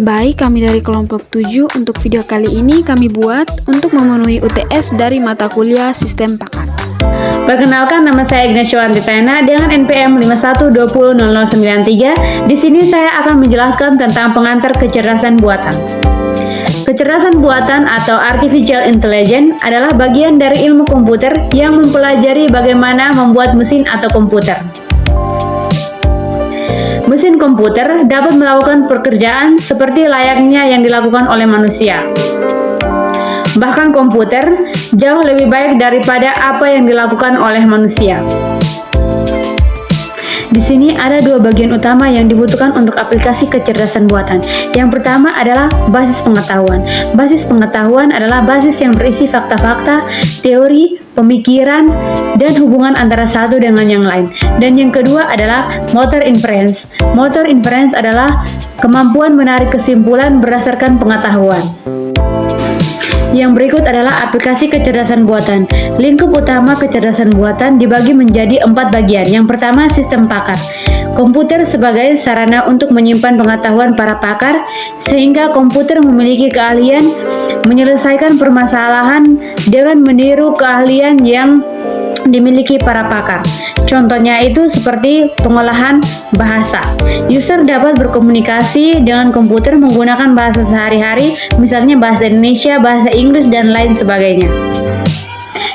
Baik, kami dari kelompok 7 untuk video kali ini kami buat untuk memenuhi UTS dari mata kuliah Sistem Pakar. Perkenalkan, nama saya Ignacio Antitena dengan NPM 51200093. Di sini saya akan menjelaskan tentang pengantar kecerdasan buatan. Kecerdasan buatan atau artificial intelligence adalah bagian dari ilmu komputer yang mempelajari bagaimana membuat mesin atau komputer. Mesin komputer dapat melakukan pekerjaan seperti layaknya yang dilakukan oleh manusia. Bahkan komputer jauh lebih baik daripada apa yang dilakukan oleh manusia. Di sini ada dua bagian utama yang dibutuhkan untuk aplikasi kecerdasan buatan. Yang pertama adalah basis pengetahuan. Basis pengetahuan adalah basis yang berisi fakta-fakta, teori, pemikiran, dan hubungan antara satu dengan yang lain. Dan yang kedua adalah motor inference. Motor inference adalah kemampuan menarik kesimpulan berdasarkan pengetahuan. Yang berikut adalah aplikasi kecerdasan buatan. Lingkup utama kecerdasan buatan dibagi menjadi 4 bagian. Yang pertama, sistem pakar. Komputer sebagai sarana untuk menyimpan pengetahuan para pakar, sehingga komputer memiliki keahlian menyelesaikan permasalahan dengan meniru keahlian yang dimiliki para pakar. Contohnya itu seperti pengolahan bahasa. User dapat berkomunikasi dengan komputer menggunakan bahasa sehari-hari, misalnya bahasa Indonesia, bahasa Inggris, dan lain sebagainya.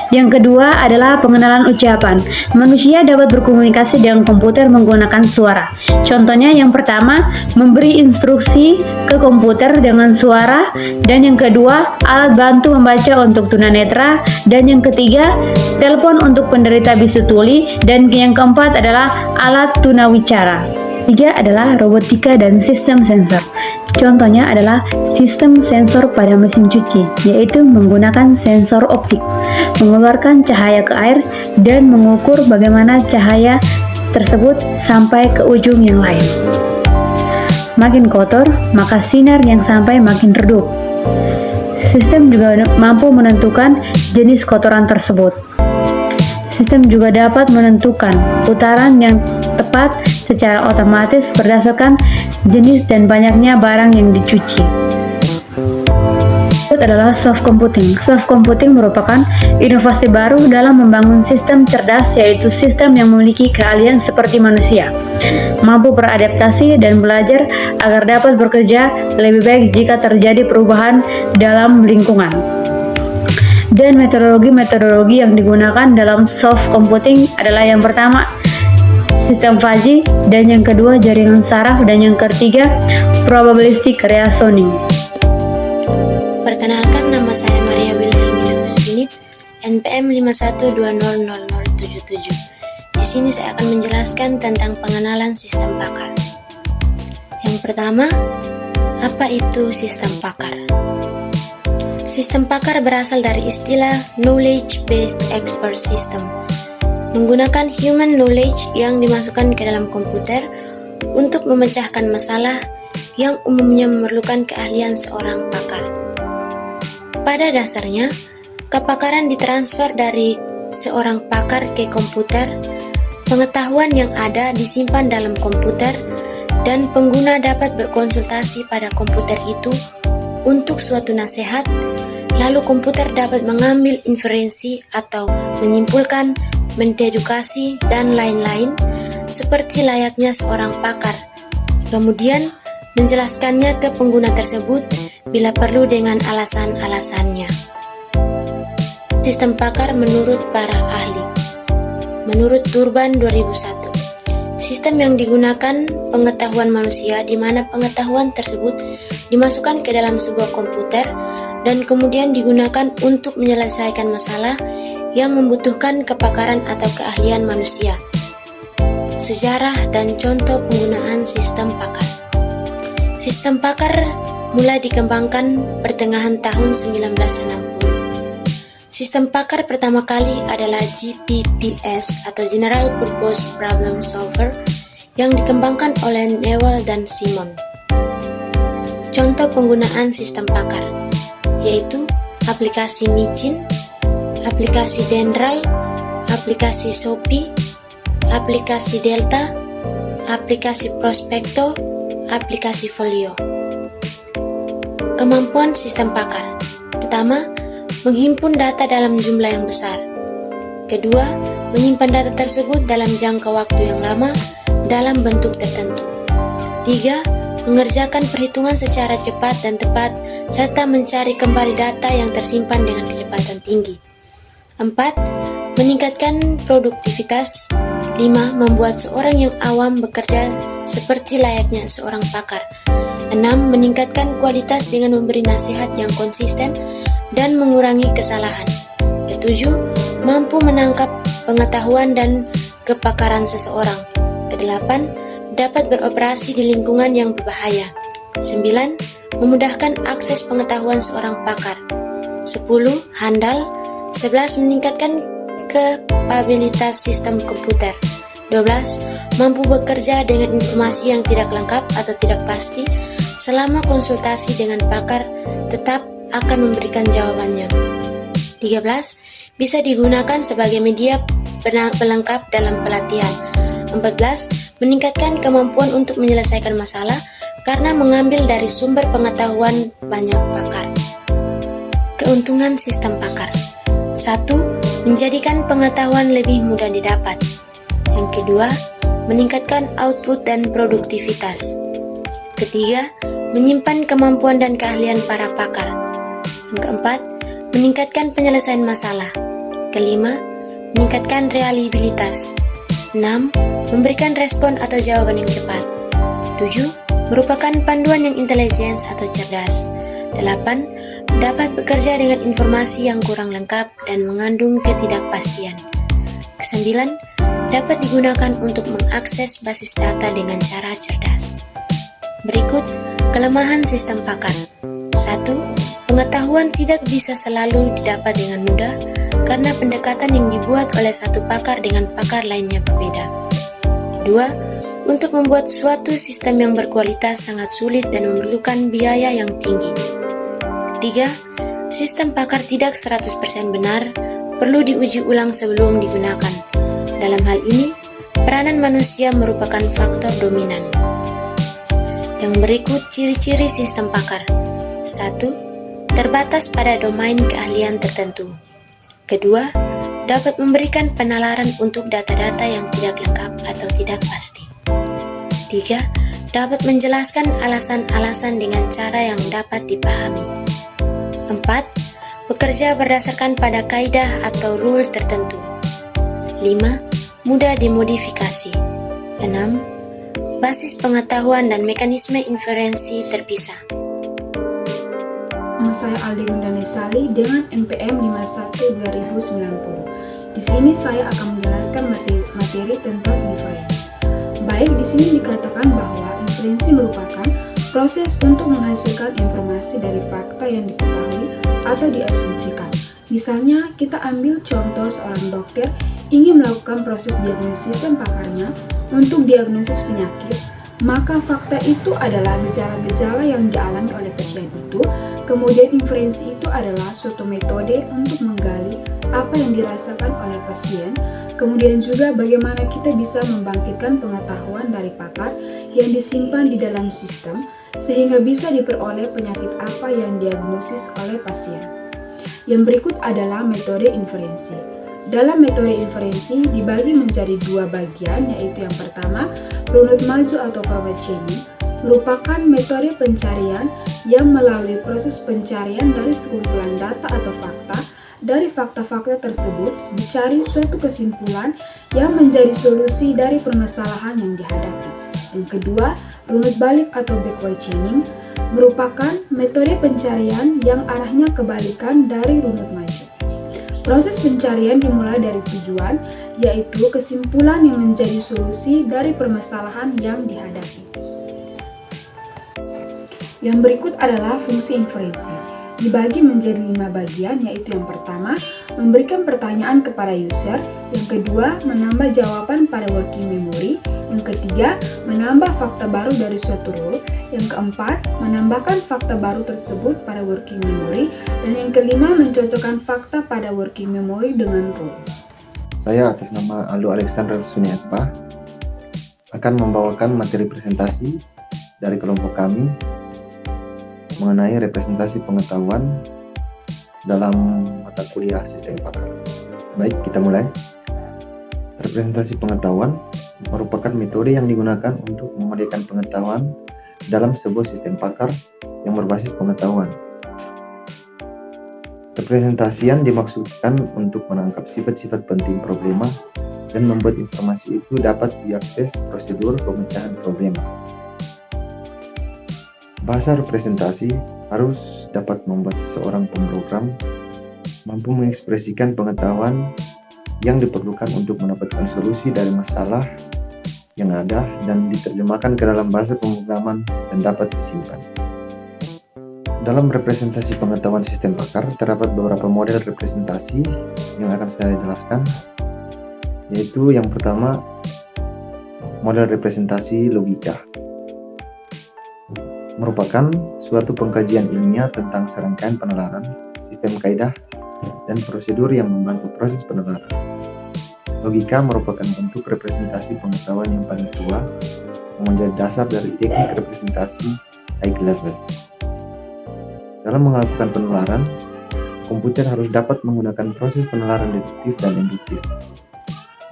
Yang kedua adalah pengenalan ucapan. Manusia dapat berkomunikasi dengan komputer menggunakan suara. Contohnya yang pertama, memberi instruksi ke komputer dengan suara, dan yang kedua, alat bantu membaca untuk tunanetra, dan yang ketiga, telepon untuk penderita bisu tuli, dan yang keempat adalah alat tunawicara. Tiga adalah robotika dan sistem sensor. Contohnya adalah sistem sensor pada mesin cuci, yaitu menggunakan sensor optik, mengeluarkan cahaya ke air dan mengukur bagaimana cahaya tersebut sampai ke ujung yang lain. Makin kotor, maka sinar yang sampai makin redup. Sistem juga mampu menentukan jenis kotoran tersebut. Sistem juga dapat menentukan putaran yang tepat secara otomatis berdasarkan jenis dan banyaknya barang yang dicuci. Itu adalah soft computing. Soft computing merupakan inovasi baru dalam membangun sistem cerdas, yaitu sistem yang memiliki keahlian seperti manusia, mampu beradaptasi dan belajar agar dapat bekerja lebih baik jika terjadi perubahan dalam lingkungan. Dan metodologi yang digunakan dalam soft computing adalah yang pertama, sistem fuzzy, dan yang kedua jaringan saraf, dan yang ketiga probabilistic reasoning. Perkenalkan, nama saya Maria Wilhelmina Musfinit, NPM 51200077. Di sini saya akan menjelaskan tentang pengenalan sistem pakar. Yang pertama, apa itu sistem pakar? Sistem pakar berasal dari istilah knowledge-based expert system, menggunakan human knowledge yang dimasukkan ke dalam komputer untuk memecahkan masalah yang umumnya memerlukan keahlian seorang pakar. Pada dasarnya, kepakaran ditransfer dari seorang pakar ke komputer, pengetahuan yang ada disimpan dalam komputer, dan pengguna dapat berkonsultasi pada komputer itu untuk suatu nasihat, lalu komputer dapat mengambil inferensi atau menyimpulkan, mendedukasi, dan lain-lain seperti layaknya seorang pakar, kemudian menjelaskannya ke pengguna tersebut bila perlu dengan alasan-alasannya. Sistem pakar menurut para ahli. Menurut Turban 2001, sistem yang digunakan pengetahuan manusia di mana pengetahuan tersebut dimasukkan ke dalam sebuah komputer dan kemudian digunakan untuk menyelesaikan masalah yang membutuhkan kepakaran atau keahlian manusia. Sejarah dan contoh penggunaan sistem pakar. Sistem pakar mulai dikembangkan pertengahan tahun 1960. Sistem pakar pertama kali adalah GPPS atau General Purpose Problem Solver yang dikembangkan oleh Newell dan Simon. Contoh penggunaan sistem pakar yaitu aplikasi Micin, aplikasi Dendral, aplikasi Shopee, aplikasi Delta, aplikasi Prospecto, aplikasi Folio. Kemampuan sistem pakar. Pertama, menghimpun data dalam jumlah yang besar. Kedua, menyimpan data tersebut dalam jangka waktu yang lama dalam bentuk tertentu. Tiga, mengerjakan perhitungan secara cepat dan tepat serta mencari kembali data yang tersimpan dengan kecepatan tinggi. 4. Meningkatkan produktivitas. 5. Membuat seorang yang awam bekerja seperti layaknya seorang pakar. 6. Meningkatkan kualitas dengan memberi nasihat yang konsisten dan mengurangi kesalahan. 7. Mampu menangkap pengetahuan dan kepakaran seseorang. 8. Dapat beroperasi di lingkungan yang berbahaya. 9. Memudahkan akses pengetahuan seorang pakar. 10. Handal. 11. Meningkatkan kapabilitas sistem komputer. 12. Mampu bekerja dengan informasi yang tidak lengkap atau tidak pasti selama konsultasi dengan pakar tetap akan memberikan jawabannya. 13. Bisa digunakan sebagai media pelengkap dalam pelatihan. 14. Meningkatkan kemampuan untuk menyelesaikan masalah karena mengambil dari sumber pengetahuan banyak pakar. Keuntungan sistem pakar. 1. Menjadikan pengetahuan lebih mudah didapat. Yang kedua, meningkatkan output dan produktivitas. Ketiga, menyimpan kemampuan dan keahlian para pakar. Yang keempat, meningkatkan penyelesaian masalah. Kelima, meningkatkan reliabilitas. 6. Memberikan respon atau jawaban yang cepat. 7. Merupakan panduan yang intelijen atau cerdas. 8. Dapat bekerja dengan informasi yang kurang lengkap dan mengandung ketidakpastian. 9. Dapat digunakan untuk mengakses basis data dengan cara cerdas. Berikut kelemahan sistem pakar. 1. Pengetahuan tidak bisa selalu didapat dengan mudah karena pendekatan yang dibuat oleh satu pakar dengan pakar lainnya berbeda. 2. Untuk membuat suatu sistem yang berkualitas sangat sulit dan memerlukan biaya yang tinggi. 3. Sistem pakar tidak 100% benar, perlu diuji ulang sebelum digunakan. Dalam hal ini, peranan manusia merupakan faktor dominan. Yang berikut ciri-ciri sistem pakar. 1. Terbatas pada domain keahlian tertentu. Kedua, dapat memberikan penalaran untuk data-data yang tidak lengkap atau tidak pasti. 3. Dapat menjelaskan alasan-alasan dengan cara yang dapat dipahami. 4. Bekerja berdasarkan pada kaidah atau rules tertentu. 5. Mudah dimodifikasi. 6. Basis pengetahuan dan mekanisme inferensi terpisah. Nama saya Aldi Gundane Sali dengan NPM 51/2090. Di sini saya akan menjelaskan materi tentang inferensi. Baik, di sini dikatakan bahwa inferensi merupakan proses untuk menghasilkan informasi dari fakta yang diketahui atau diasumsikan. Misalnya, kita ambil contoh seorang dokter ingin melakukan proses diagnosis sistem pakarnya untuk diagnosis penyakit, maka fakta itu adalah gejala-gejala yang dialami oleh pasien itu. Kemudian inferensi itu adalah suatu metode untuk menggali apa yang dirasakan oleh pasien. Kemudian juga bagaimana kita bisa membangkitkan pengetahuan dari pakar yang disimpan di dalam sistem sehingga bisa diperoleh penyakit apa yang diagnosis oleh pasien. Yang berikut adalah metode inferensi. Dalam metode inferensi dibagi menjadi dua bagian, yaitu yang pertama, runut maju atau forward chaining, merupakan metode pencarian yang melalui proses pencarian dari sekumpulan data atau fakta. Dari fakta-fakta tersebut dicari suatu kesimpulan yang menjadi solusi dari permasalahan yang dihadapi. Yang kedua, runut balik atau backward chaining merupakan metode pencarian yang arahnya kebalikan dari runut maju. Proses pencarian dimulai dari tujuan, yaitu kesimpulan yang menjadi solusi dari permasalahan yang dihadapi. Yang berikut adalah fungsi inferensi. Dibagi menjadi 5 bagian, yaitu yang pertama, memberikan pertanyaan kepada user, yang kedua, menambah jawaban pada working memory, yang ketiga, menambah fakta baru dari suatu rule, yang keempat, menambahkan fakta baru tersebut pada working memory, dan yang kelima, mencocokkan fakta pada working memory dengan rule. Saya atas nama Aldo Alexander Suniatpa akan membawakan materi presentasi dari kelompok kami mengenai representasi pengetahuan dalam mata kuliah sistem pakar. Baik, kita mulai. Representasi pengetahuan merupakan metode yang digunakan untuk memodelkan pengetahuan dalam sebuah sistem pakar yang berbasis pengetahuan. Representasian dimaksudkan untuk menangkap sifat-sifat penting problema dan membuat informasi itu dapat diakses prosedur pemecahan problema. Bahasa representasi harus dapat membuat seseorang pemrogram mampu mengekspresikan pengetahuan yang diperlukan untuk mendapatkan solusi dari masalah yang ada dan diterjemahkan ke dalam bahasa pemrograman dan dapat disimpan. Dalam representasi pengetahuan sistem pakar terdapat beberapa model representasi yang akan saya jelaskan, yaitu yang pertama, model representasi logika. Merupakan suatu pengkajian ilmiah tentang serangkaian penalaran, sistem kaidah, dan prosedur yang membantu proses penalaran. Logika merupakan bentuk representasi pengetahuan yang paling tua yang menjadi dasar dari teknik representasi high level. Dalam melakukan penalaran, komputer harus dapat menggunakan proses penalaran deduktif dan induktif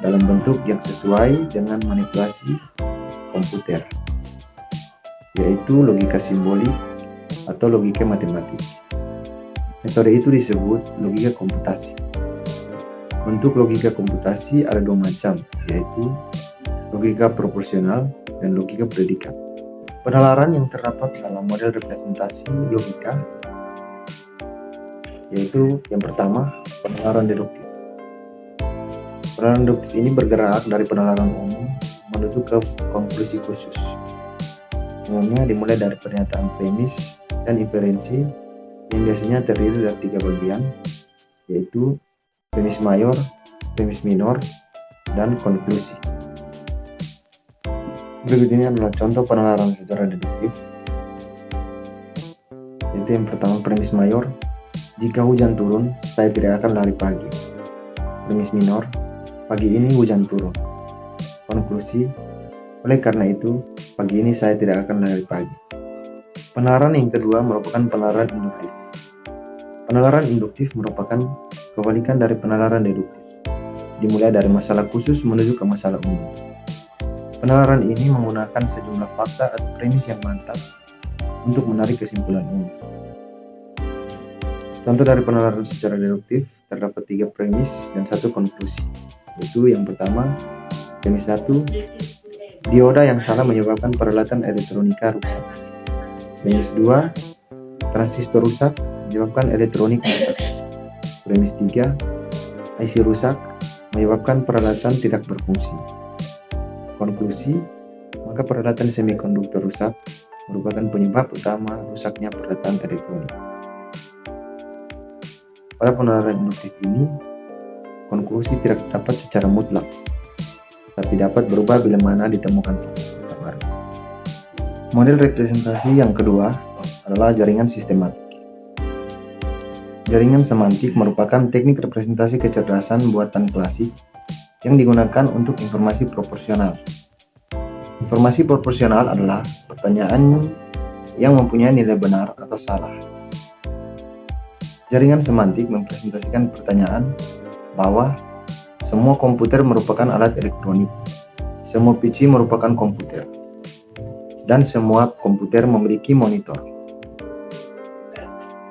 dalam bentuk yang sesuai dengan manipulasi komputer, yaitu logika simbolik atau logika matematik. Metode itu disebut logika komputasi. Bentuk logika komputasi ada dua macam, yaitu logika proporsional dan logika predikat. Penalaran yang terdapat dalam model representasi logika yaitu yang pertama, penalaran deduktif. Penalaran deduktif ini bergerak dari penalaran umum menuju ke konklusi khusus. Umumnya dimulai dari pernyataan premis dan inferensi yang biasanya terdiri dari 3 bagian, yaitu premis mayor, premis minor, dan konklusi. Berikut ini adalah contoh penalaran secara deduktif. Yaitu yang pertama, premis mayor, jika hujan turun, saya tidak akan lari pagi. Premis minor, pagi ini hujan turun. Konklusi, oleh karena itu, pagi ini saya tidak akan lari pagi. Penalaran yang kedua merupakan penalaran induktif. Penalaran induktif merupakan kebalikan dari penalaran deduktif. Dimulai dari masalah khusus menuju ke masalah umum. Penalaran ini menggunakan sejumlah fakta atau premis yang mantap untuk menarik kesimpulan umum. Contoh dari penalaran secara deduktif terdapat 3 premis dan 1 konklusi, yaitu yang pertama, premis 1, dioda yang salah menyebabkan peralatan elektronika rusak. Premis 2, transistor rusak menyebabkan elektronik rusak. Premis 3, IC rusak menyebabkan peralatan tidak berfungsi. Konklusi, maka peralatan semikonduktor rusak merupakan penyebab utama rusaknya peralatan elektronik. Pada penalaran induktif ini, konklusi tidak dapat secara mutlak, tapi dapat berubah bila mana ditemukan fakta baru. Model representasi yang kedua adalah jaringan sistematik. Jaringan semantik merupakan teknik representasi kecerdasan buatan klasik yang digunakan untuk informasi proporsional. Informasi proporsional adalah pertanyaan yang mempunyai nilai benar atau salah. Jaringan semantik mempresentasikan pertanyaan bahwa semua komputer merupakan alat elektronik, semua PC merupakan komputer, dan semua komputer memiliki monitor.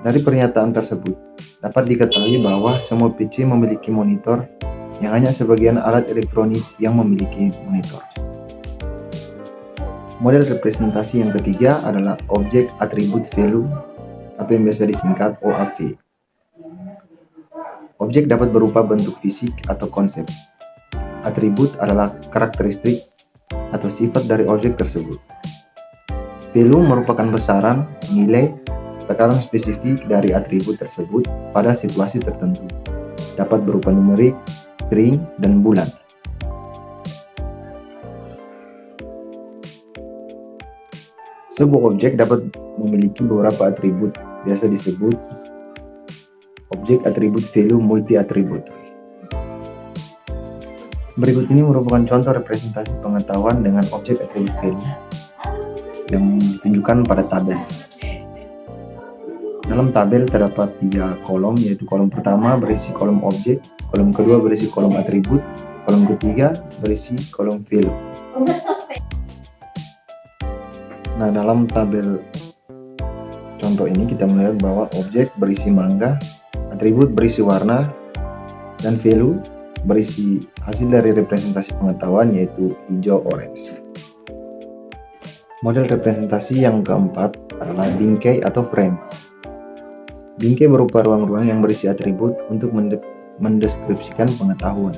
Dari pernyataan tersebut, dapat diketahui bahwa semua PC memiliki monitor yang hanya sebagian alat elektronik yang memiliki monitor. Model representasi yang ketiga adalah Object Attribute Value atau yang biasa disingkat OAV. Objek dapat berupa bentuk fisik atau konsep. Atribut adalah karakteristik atau sifat dari objek tersebut. Value merupakan besaran, nilai, tekanan spesifik dari atribut tersebut pada situasi tertentu. Dapat berupa numerik, string, dan bulan. Sebuah objek dapat memiliki beberapa atribut, biasa disebut objek atribut value multi-atribut. Berikut ini merupakan contoh representasi pengetahuan dengan objek atribut value yang ditunjukkan pada tabel. Dalam tabel terdapat 3 kolom, yaitu kolom pertama berisi kolom objek, kolom kedua berisi kolom atribut, kolom ketiga berisi kolom value. Nah, dalam tabel contoh ini kita melihat bahwa objek berisi mangga, atribut berisi warna, dan value berisi hasil dari representasi pengetahuan yaitu hijau orange. Model representasi yang keempat adalah bingkai atau frame. Bingkai berupa ruang-ruang yang berisi atribut untuk mendeskripsikan pengetahuan.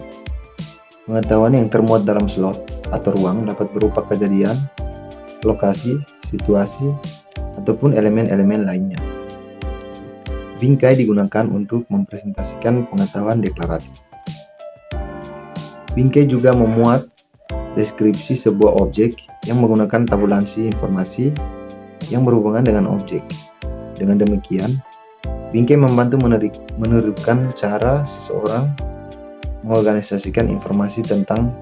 Pengetahuan yang termuat dalam slot atau ruang dapat berupa kejadian, lokasi, situasi, ataupun elemen-elemen lainnya. Bingkai digunakan untuk mempresentasikan pengetahuan deklaratif. Bingkai juga memuat deskripsi sebuah objek yang menggunakan tabulansi informasi yang berhubungan dengan objek. Dengan demikian, bingkai membantu menerapkan cara seseorang mengorganisasikan informasi tentang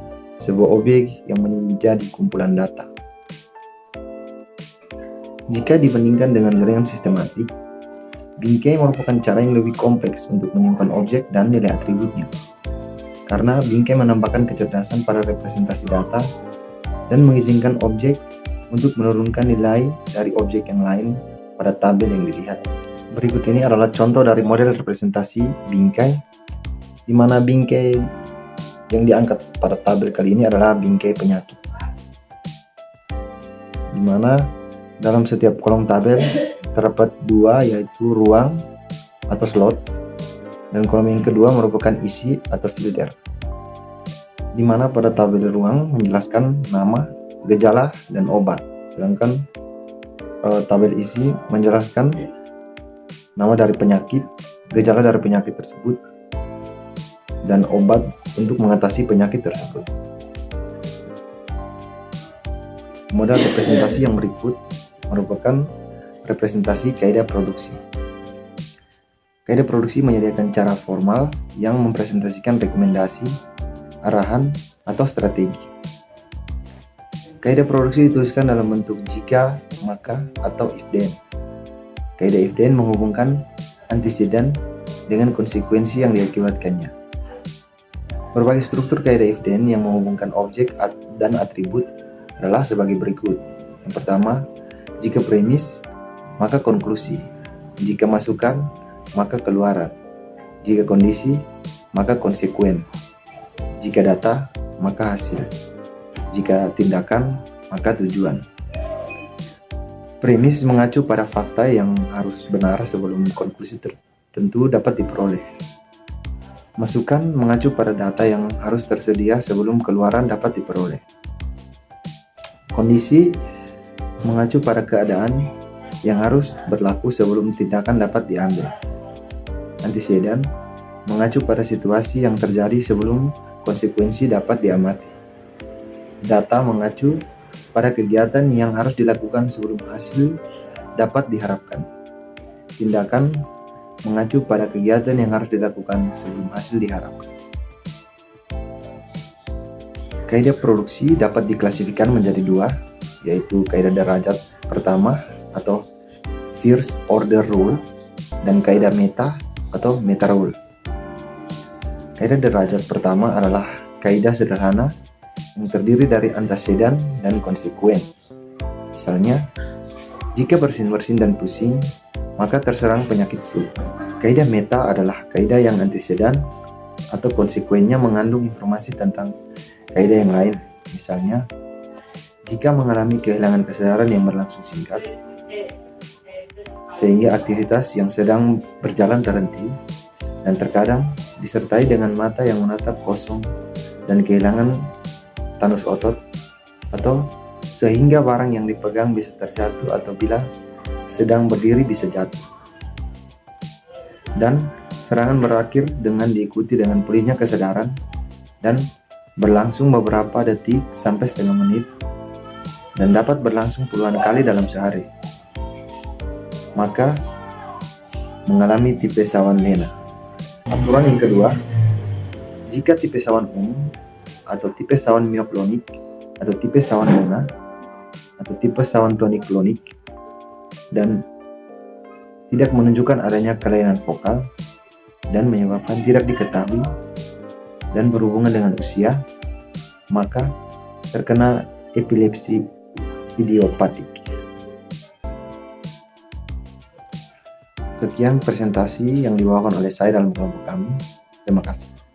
sebuah objek yang menjadi kumpulan data. Jika dibandingkan dengan jaringan sistematik, bingkai merupakan cara yang lebih kompleks untuk menyimpan objek dan nilai atributnya. Karena bingkai menambahkan kecerdasan pada representasi data dan mengizinkan objek untuk menurunkan nilai dari objek yang lain pada tabel yang dilihat. Berikut ini adalah contoh dari model representasi bingkai, di mana bingkai yang diangkat pada tabel kali ini adalah bingkai penyakit, di mana dalam setiap kolom tabel terdapat 2, yaitu ruang atau slot, dan kolom yang kedua merupakan isi atau filter, di mana pada tabel ruang menjelaskan nama, gejala, dan obat, sedangkan tabel isi menjelaskan nama dari penyakit, gejala dari penyakit tersebut, dan obat untuk mengatasi penyakit tersebut. Model representasi yang berikut merupakan representasi kaidah produksi. Kaidah produksi menyediakan cara formal yang mempresentasikan rekomendasi, arahan, atau strategi. Kaidah produksi dituliskan dalam bentuk jika, maka, atau if then. Kaidah if then menghubungkan antecedent dengan konsekuensi yang diakibatkannya. Berbagai struktur kaidah if then yang menghubungkan objek dan atribut adalah sebagai berikut. Yang pertama, jika premis, maka konklusi. Jika masukan, maka keluaran. Jika kondisi, maka konsekuen. Jika data, maka hasil. Jika tindakan, maka tujuan. Premis mengacu pada fakta yang harus benar sebelum konklusi tertentu dapat diperoleh. Masukan mengacu pada data yang harus tersedia sebelum keluaran dapat diperoleh. Kondisi mengacu pada keadaan yang harus berlaku sebelum tindakan dapat diambil. Antecedent mengacu pada situasi yang terjadi sebelum konsekuensi dapat diamati. Data mengacu pada kegiatan yang harus dilakukan sebelum hasil dapat diharapkan. Tindakan mengacu pada kegiatan yang harus dilakukan sebelum hasil diharapkan. Kaidah produksi dapat diklasifikasikan menjadi 2, yaitu kaidah derajat pertama atau first order rule dan kaidah meta atau meta rule. Kaidah derajat pertama adalah kaidah sederhana yang terdiri dari antecedent dan konsekuen. Misalnya, jika bersin-bersin dan pusing, maka terserang penyakit flu. Kaidah meta adalah kaidah yang antecedent atau konsekuennya mengandung informasi tentang kaidah yang lain. Misalnya, jika mengalami kehilangan kesadaran yang berlangsung singkat, sehingga aktivitas yang sedang berjalan terhenti, dan terkadang disertai dengan mata yang menatap kosong dan kehilangan tanus otot, atau sehingga barang yang dipegang bisa terjatuh atau bila sedang berdiri bisa jatuh. Dan serangan berakhir dengan diikuti dengan pulihnya kesadaran dan berlangsung beberapa detik sampai setengah menit dan dapat berlangsung puluhan kali dalam sehari. Maka mengalami tipe sawan Lena. Aturan yang kedua, jika tipe sawan umum atau tipe sawan mioklonik atau tipe sawan Lena atau tipe sawan tonik-klonik dan tidak menunjukkan adanya kelainan vokal dan menyebabkan tidak diketahui dan berhubungan dengan usia, maka terkena epilepsi idiopatik. Sekian presentasi yang dibawakan oleh saya dalam kelompok kami. Terima kasih.